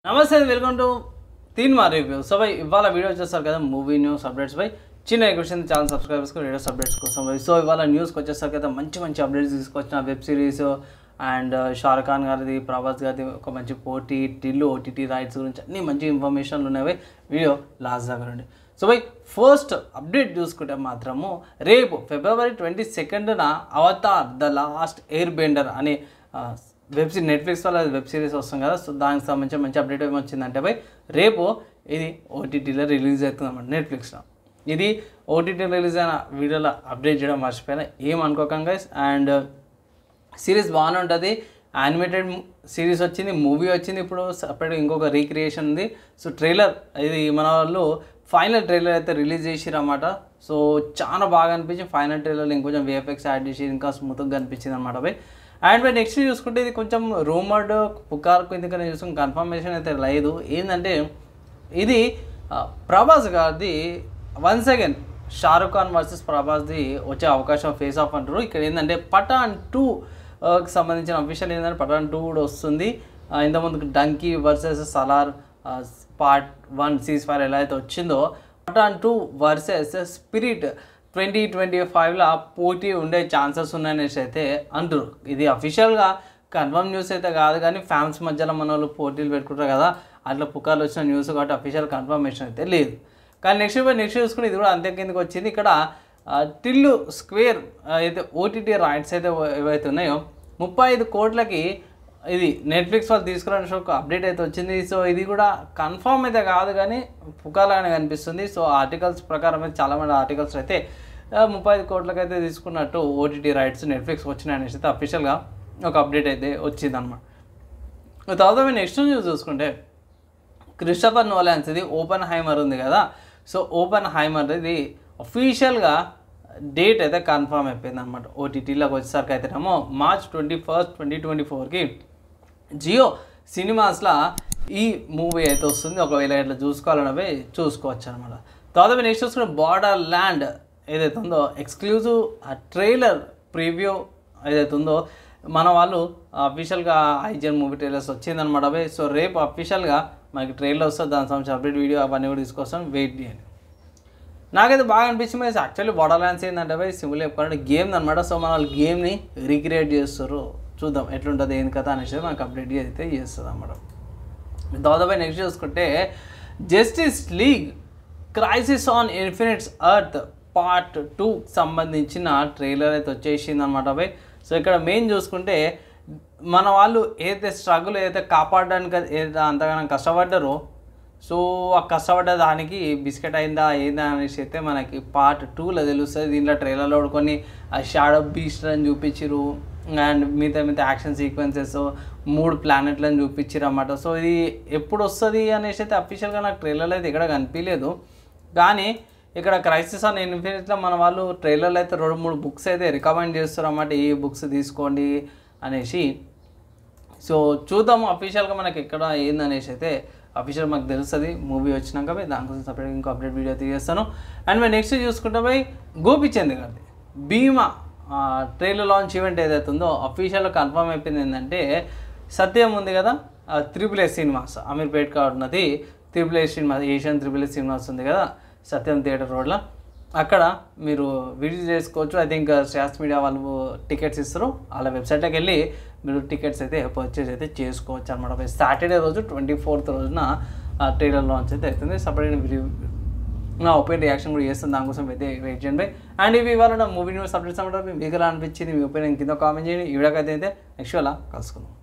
నమస్తే welcome to తీన్ మా review. So భాయ్ ఇవాళ వీడియో వచ్చేస్తారు కదా మూవీ న్యూస్ అప్డేట్స్ పై చిన్న క్వశ్చన్ ఛానల్ సబ్స్క్రైబ్ చేసుకుని వీడియోస్ అప్డేట్స్ కోసం భాయ్. సో ఇవాళ న్యూస్కి వచ్చేసరికి కదా మంచి అప్డేట్స్ తీసుకొచ్చిన web series and Shahrukh Khan గారిది, ప్రభాస్ గారిది ఒక మంచి పోటీ టిల్లు ఓటీటీ రైట్స్ గురించి అన్ని మంచి ఇన్ఫర్మేషన్లు ఉన్నాయి. వీడియో లాస్ట్ దగ్గర ఉండి. సో భాయ్ ఫస్ట్ అప్డేట్ చూసుకుంటే మాత్రము రేపు February 22న Avatar the Last Airbender అనే వెబ్ సిరీస్ నెట్ఫ్లిక్స్ వల్ల వెబ్ సిరీస్ వస్తుంది కదా. సో దానికి సంబంధించి మంచి అప్డేట్ ఏమొచ్చిందంటే భాయ్ రేపు ఇది ఓటీటీలో రిలీజ్ అవుతుంది అన్నమాట నెట్ఫ్లిక్స్లో. ఇది ఓటీటీలో రిలీజ్ అయిన వీడియోలో అప్డేట్ చేయడం మర్చిపోయినా ఏమనుకోకండి గైస్. అండ్ సిరీస్ బాగానే ఉంటుంది. యానిమేటెడ్ సిరీస్ వచ్చింది, మూవీ వచ్చింది, ఇప్పుడు సపరేట్గా ఇంకొక రీక్రియేషన్ ఉంది. సో ట్రైలర్ ఇది మన వాళ్ళు ఫైనల్ ట్రైలర్ అయితే రిలీజ్ చేసిరు అన్నమాట. సో చాలా బాగా అనిపించింది. ఫైనల్ ట్రైలర్లో ఇంకొంచెం VFX యాడ్ చేసి ఇంకా స్మూత్గా అనిపించింది అనమాట భాయ్. అండ్ బై నెక్స్ట్ చూసుకుంటే ఇది కొంచెం రూమర్డ్ పుకార్కు ఎందుకని చూసుకుని కన్ఫర్మేషన్ అయితే లేదు. ఏంటంటే ఇది ప్రభాస్ గారిది once again Shahrukh Khan versus ప్రభాస్ది వచ్చే అవకాశం ఫేస్ ఆఫ్ అంటారు. ఇక్కడ ఏంటంటే పఠాన్ 2కి సంబంధించిన అఫీషియల్ ఏంటంటే పఠాన్ 2 కూడా వస్తుంది. ఇంతకుముందు donkey versus Salaar part 1 seize-fire ఎలా అయితే వచ్చిందో పఠాన్ 2 వర్సెస్ స్పిరిట్ 2025లో పోటీ ఉండే ఛాన్సెస్ ఉన్నాయనేసి అయితే అంటారు. ఇది అఫీషియల్గా కన్ఫర్మ్ న్యూస్ అయితే కాదు, కానీ ఫ్యాన్స్ మధ్యలో మన వాళ్ళు పోటీలు పెట్టుకుంటారు కదా, అట్లా పుకార్లు వచ్చిన న్యూస్ కాబట్టి అఫీషియల్ కన్ఫర్మేషన్ అయితే లేదు. కానీ నెక్స్ట్ చూసుకుని ఇది కూడా అంతే కిందకి వచ్చింది. ఇక్కడ టిల్లు స్క్వేర్ అయితే ఓటీటీ రైట్స్ అయితే ఏవైతే ఉన్నాయో 35 కోట్లకి ఇది నెట్ఫ్లిక్స్ వాళ్ళు తీసుకురాని ఒక అప్డేట్ అయితే వచ్చింది. సో ఇది కూడా కన్ఫర్మ్ అయితే కాదు, కానీ పుకార్లాగానే కనిపిస్తుంది. సో ఆర్టికల్స్ ప్రకారం అయితే చాలామంది ఆర్టికల్స్ అయితే 35 కోట్లకి అయితే తీసుకున్నట్టు ఓటీటీ రైట్స్ నెట్ఫ్లిక్స్ వచ్చినాయి అనేసి అయితే అఫీషియల్గా ఒక అప్డేట్ అయితే వచ్చింది అనమాట. తర్వాత మీరు నెక్స్ట్ న్యూస్ చూసుకుంటే క్రిస్టోఫర్ నోలాన్స్ ఇది ఓపెన్ హైమర్ ఉంది కదా. సో ఓపెన్ హైమర్ ఇది అఫీషియల్గా డేట్ అయితే కన్ఫర్మ్ అయిపోయింది అనమాట. ఓటీటీలోకి వచ్చేసరికి అయితేనేమో March 21, 2024కి జియో సినిమాస్లో ఈ మూవీ అయితే వస్తుంది. ఒకవేళ ఇట్లా చూసుకోవాలన్నవి చూసుకోవచ్చు అనమాట. తర్వాత నెక్స్ట్ చూసుకున్న బార్డర్ ల్యాండ్ ఏదైతే ఉందో ఎక్స్క్లూజివ్ ట్రైలర్ ప్రివ్యూ ఏదైతే ఉందో మన వాళ్ళు అఫీషియల్గా ఐజన్ మూవీ ట్రైలర్స్ వచ్చిందనమాట అవి. సో రేపు అఫీషియల్గా మనకి ట్రైలర్ వస్తుంది, దానికి సంబంధించి అప్డేట్ వీడియో అవన్నీ కూడా తీసుకొస్తాం, వెయిట్ చేయండి. నాకైతే బాగా అనిపించింది. యాక్చువల్లీ బార్డర్ ల్యాండ్స్ ఏంటంటే భాయ్ సింపుల్ చెప్పుకోవాలంటే గేమ్ అనమాట. సో మన వాళ్ళు గేమ్ని రీక్రియేట్ చేస్తారు, చూద్దాం ఎట్లుంటుంది ఏంది కదా అనేసి మనకు అప్డేట్ అయితే చేస్తుంది అన్నమాట. దాదాపు నెక్స్ట్ చూసుకుంటే justice league crisis on infinites earth part 2 సంబంధించిన ట్రైలర్ అయితే వచ్చేసింది అనమాట భాయ్. సో ఇక్కడ మెయిన్ చూసుకుంటే మన వాళ్ళు ఏదైతే స్ట్రగుల్ ఏదైతే కాపాడడానికి ఏదైతే అంతగానో కష్టపడ్డారో, సో ఆ కష్టపడ్డ దానికి బిస్కెట్ అయిందా ఏందా అనేసి అయితే మనకి పార్ట్ 2లో తెలుస్తుంది. దీంట్లో ట్రైలర్లో కొన్ని షాడో బీస్ట్ అని చూపించారు అండ్ మిగతా యాక్షన్ సీక్వెన్సెస్ 3 ప్లానెట్లను చూపించారు అన్నమాట. సో ఇది ఎప్పుడు వస్తుంది అనేసి అయితే అఫీషియల్గా నాకు ట్రైలర్లో అయితే ఎక్కడ కనిపించలేదు, కానీ ఇక్కడ క్రైసిస్ ఆన్ ఇన్ఫినిటీలో మన వాళ్ళు ట్రైలర్లో అయితే 2-3 బుక్స్ అయితే రికమెండ్ చేస్తారు అన్నమాట, ఈ బుక్స్ తీసుకోండి అనేసి. సో చూద్దాము అఫీషియల్గా మనకి ఎక్కడ ఏందనేసి అయితే అఫీషియల్ మాకు తెలుస్తుంది మూవీ వచ్చినాక పోయి దానికోసం సపరేట్గా ఇంకో అప్డేట్ వీడియో తీసేస్తాను. అండ్ మేము నెక్స్ట్ చూసుకుంటే పోయి గోపిచంద్ గారిది భీమా ట్రైలర్ లాంచ్ ఈవెంట్ ఏదైతే ఉందో అఫీషియల్గా కన్ఫర్మ్ అయిపోయింది. ఏంటంటే సత్యం ఉంది కదా, AAA సినిమాస్ అమీర్పేట్ కాడ ఉన్నది AAA cinema, Asian AAA cinemas ఉంది కదా సత్యం థియేటర్ రోడ్లో, అక్కడ మీరు విజిట్ చేసుకోవచ్చు. ఐ థింక్ శ్రేయాస్ మీడియా వాళ్ళు టికెట్స్ ఇస్తారు, వాళ్ళ వెబ్సైట్లోకి వెళ్ళి మీరు టికెట్స్ అయితే పర్చేజ్ అయితే చేసుకోవచ్చు అనమాట. సాటర్డే రోజు 24th రోజున ట్రైలర్ లాంచ్ అయితే అవుతుంది. సపరేట్ నా ఒపీనియన్ రియాక్షన్ కూడా చేస్తాను, దానికోసం అయితే వెయిట్ చేయండి. అండ్ ఇవి ఇవాళ మూవీ న్యూస్ అప్డేట్స్ అనమాట. మీకు ఎలా అనిపించింది, మీ ఒపీనియన్ కింద కామెంట్ చేయండి. ఈ వీడియోకి అయితే నెక్స్ట్ అలా కలుసుకుందాం.